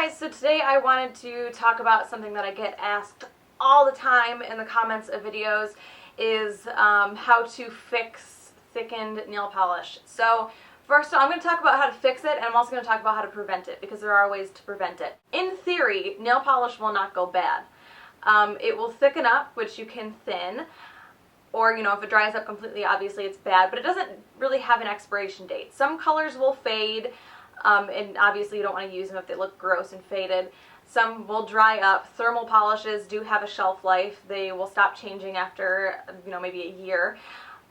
guys, so today I wanted to talk about something that I get asked all the time in the comments of videos is how to fix thickened nail polish. So first I'm going to talk about how to fix it, and I'm also going to talk about how to prevent it, because there are ways to prevent it. In theory, nail polish will not go bad. It will thicken up, which you can thin, or if it dries up completely, obviously it's bad, but it doesn't really have an expiration date. Some colors will fade, and obviously you don't want to use them if they look gross and faded. Some will dry up. Thermal polishes do have a shelf life. They will stop changing after, maybe a year.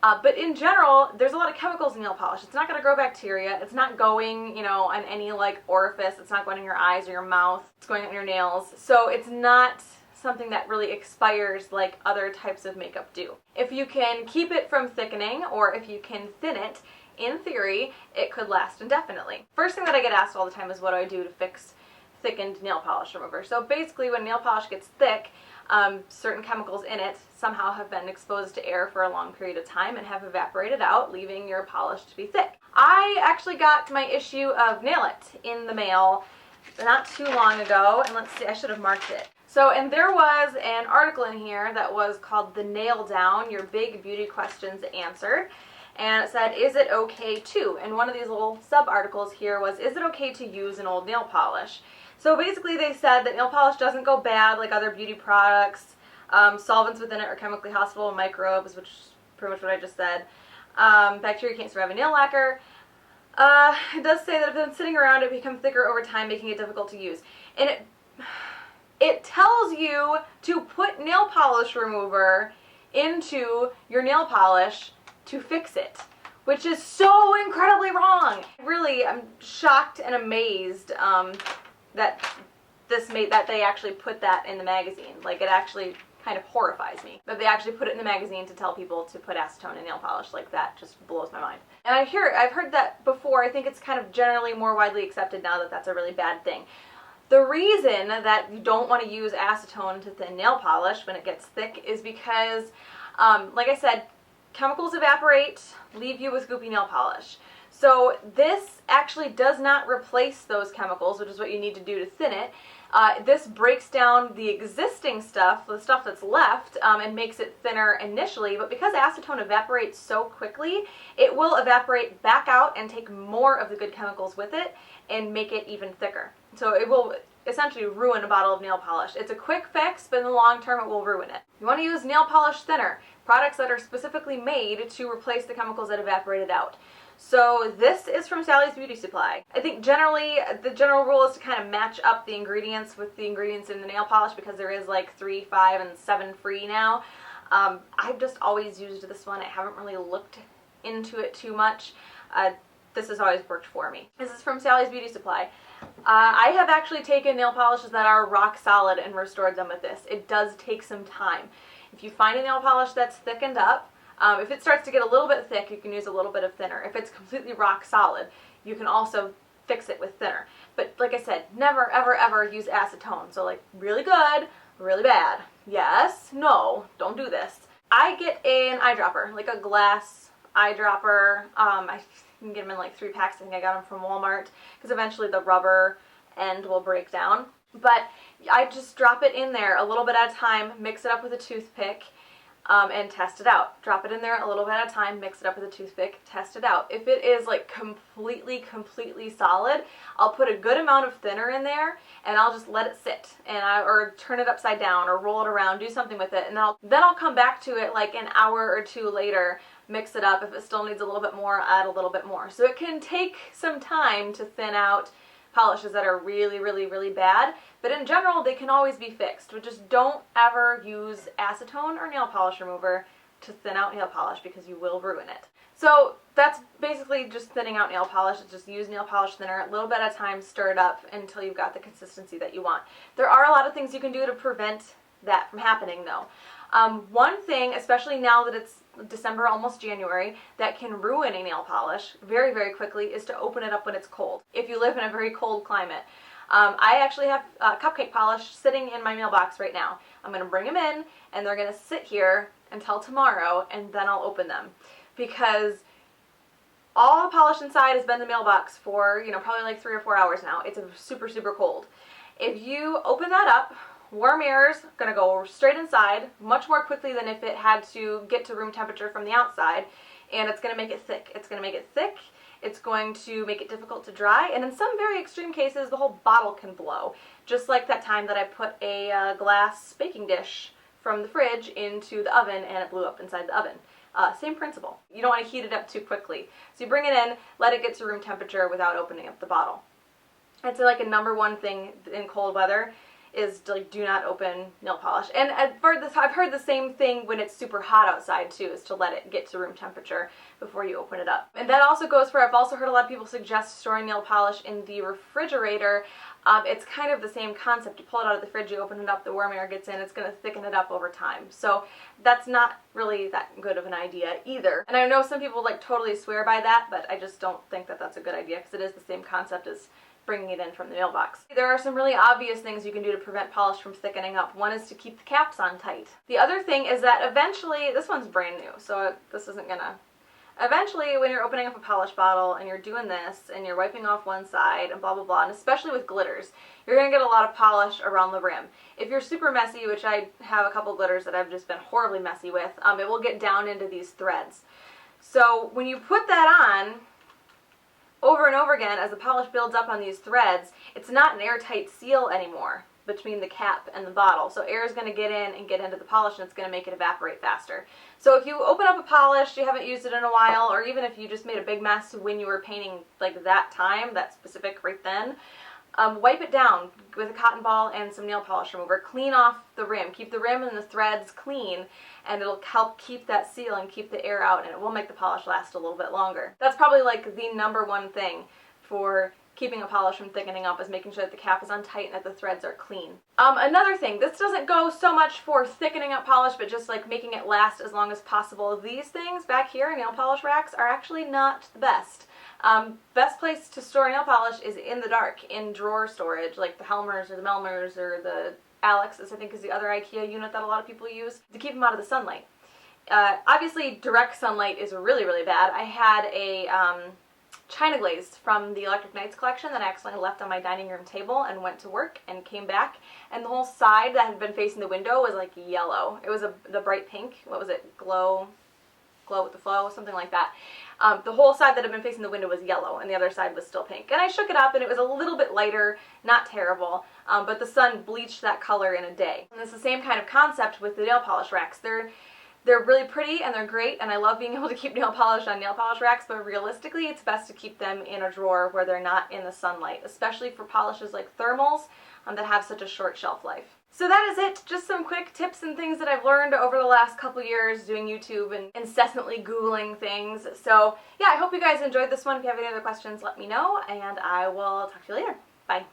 But in general, there's a lot of chemicals in nail polish. It's not going to grow bacteria. It's not going, on any orifice. It's not going in your eyes or your mouth. It's going on your nails. So it's not something that really expires like other types of makeup do. If you can keep it from thickening, or if you can thin it, in theory, it could last indefinitely. First thing that I get asked all the time is, what do I do to fix thickened nail polish remover? So basically, when nail polish gets thick, certain chemicals in it somehow have been exposed to air for a long period of time and have evaporated out, leaving your polish to be thick. I actually got my issue of Nail It in the mail not too long ago, and let's see, I should have marked it. And there was an article in here that was called "The Nail Down, Your Big Beauty Questions Answered." And it said, is it okay to? And one of these little sub-articles here was, is it okay to use an old nail polish? So basically they said that nail polish doesn't go bad like other beauty products. Solvents within it are chemically hostile, microbes, which is pretty much what I just said. Bacteria can't survive a nail lacquer. It does say that if it's been sitting around, it becomes thicker over time, making it difficult to use. And it tells you to put nail polish remover into your nail polish to fix it, which is so incredibly wrong. Really, I'm shocked and amazed that they actually put that in the magazine. It actually kind of horrifies me that they actually put it in the magazine to tell people to put acetone in nail polish. That just blows my mind. And I've heard that before. I think it's kind of generally more widely accepted now that that's a really bad thing. The reason that you don't want to use acetone to thin nail polish when it gets thick is because, like I said, chemicals evaporate, leave you with goopy nail polish. So this actually does not replace those chemicals, which is what you need to do to thin it. This breaks down the existing stuff, the stuff that's left, and makes it thinner initially. But because acetone evaporates so quickly, it will evaporate back out and take more of the good chemicals with it and make it even thicker. So it will essentially ruin a bottle of nail polish. It's a quick fix, but in the long term it will ruin it. You want to use nail polish thinner, products that are specifically made to replace the chemicals that evaporated out. So this is from Sally's Beauty Supply. I think generally the general rule is to kind of match up the ingredients with the ingredients in the nail polish, because there is 3, 5, and 7 free now. I've just always used this one. I haven't really looked into it too much. This has always worked for me. This is from Sally's Beauty Supply. I have actually taken nail polishes that are rock solid and restored them with this. It does take some time. If you find a nail polish that's thickened up, if it starts to get a little bit thick, you can use a little bit of thinner. If it's completely rock solid, you can also fix it with thinner. But like I said, never, ever, ever use acetone. So really good, really bad. Yes, no, don't do this. I get an eyedropper, a glass eyedropper. I can get them in 3 packs. I think I got them from Walmart, because eventually the rubber end will break down. But I just drop it in there a little bit at a time, mix it up with a toothpick, and test it out. Drop it in there a little bit at a time, mix it up with a toothpick, test it out. If it is completely solid, I'll put a good amount of thinner in there, and I'll just let it sit, or turn it upside down, or roll it around, do something with it, and then I'll come back to it an hour or 2 later, mix it up. If it still needs a little bit more, add a little bit more. So it can take some time to thin out polishes that are really, really, really bad, but in general they can always be fixed. But just don't ever use acetone or nail polish remover to thin out nail polish, because you will ruin it. So that's basically just thinning out nail polish. Just use nail polish thinner a little bit at a time, stir it up until you've got the consistency that you want. There are a lot of things you can do to prevent that from happening though. One thing, especially now that it's December, almost January, that can ruin a nail polish very, very quickly is to open it up when it's cold. If you live in a very cold climate. I actually have cupcake polish sitting in my mailbox right now. I'm going to bring them in, and they're going to sit here until tomorrow, and then I'll open them. Because all the polish inside has been in the mailbox for, probably 3 or 4 hours now. It's super, super cold. If you open that up, warm air is going to go straight inside much more quickly than if it had to get to room temperature from the outside, and it's going to make it thick. It's going to make it thick. It's going to make it difficult to dry, and in some very extreme cases, the whole bottle can blow. Just like that time that I put a glass baking dish from the fridge into the oven and it blew up inside the oven. Same principle. You don't want to heat it up too quickly. So you bring it in, let it get to room temperature without opening up the bottle. I'd say like a #1 thing in cold weather is to, like, do not open nail polish. And I've heard the same thing when it's super hot outside too, is to let it get to room temperature before you open it up. And that also goes for, I've also heard a lot of people suggest storing nail polish in the refrigerator. It's kind of the same concept. You pull it out of the fridge, you open it up, the warm air gets in, it's going to thicken it up over time. So that's not really that good of an idea either. And I know some people like totally swear by that, but I just don't think that that's a good idea because it is the same concept as bringing it in from the mailbox. There are some really obvious things you can do to prevent polish from thickening up. One is to keep the caps on tight. The other thing is that eventually, this one's brand new, so this isn't gonna, eventually when you're opening up a polish bottle and you're doing this and you're wiping off one side and blah blah blah, and especially with glitters, you're gonna get a lot of polish around the rim. If you're super messy, which I have a couple glitters that I've just been horribly messy with, it will get down into these threads. So when you put that on, over and over again, as the polish builds up on these threads, it's not an airtight seal anymore between the cap and the bottle. So air is going to get in and get into the polish, and it's going to make it evaporate faster. So if you open up a polish, you haven't used it in a while, or even if you just made a big mess when you were painting like that time, that specific right then, wipe it down with a cotton ball and some nail polish remover. Clean off the rim. Keep the rim and the threads clean, and it'll help keep that seal and keep the air out, and it will make the polish last a little bit longer. That's probably like the #1 thing for keeping a polish from thickening up, is making sure that the cap is on tight and that the threads are clean. Another thing, this doesn't go so much for thickening up polish, but just like making it last as long as possible. These things back here, nail polish racks, are actually not the best. Best place to store nail polish is in the dark, in drawer storage, like the Helmers or the Melmers or the Alex's, I think is the other IKEA unit that a lot of people use, to keep them out of the sunlight. Obviously, direct sunlight is really, really bad. I had a China glaze from the Electric Nights collection that I accidentally left on my dining room table and went to work and came back, and the whole side that had been facing the window was like yellow. It was the bright pink. What was it? Glow with the flow, something like that. The whole side that had been facing the window was yellow, and the other side was still pink. And I shook it up, and it was a little bit lighter, not terrible, but the sun bleached that color in a day. And it's the same kind of concept with the nail polish racks. They're really pretty and they're great, and I love being able to keep nail polish on nail polish racks, but realistically it's best to keep them in a drawer where they're not in the sunlight, especially for polishes like thermals that have such a short shelf life. So that is it. Just some quick tips and things that I've learned over the last couple years doing YouTube and incessantly Googling things. So yeah, I hope you guys enjoyed this one. If you have any other questions, let me know, and I will talk to you later. Bye.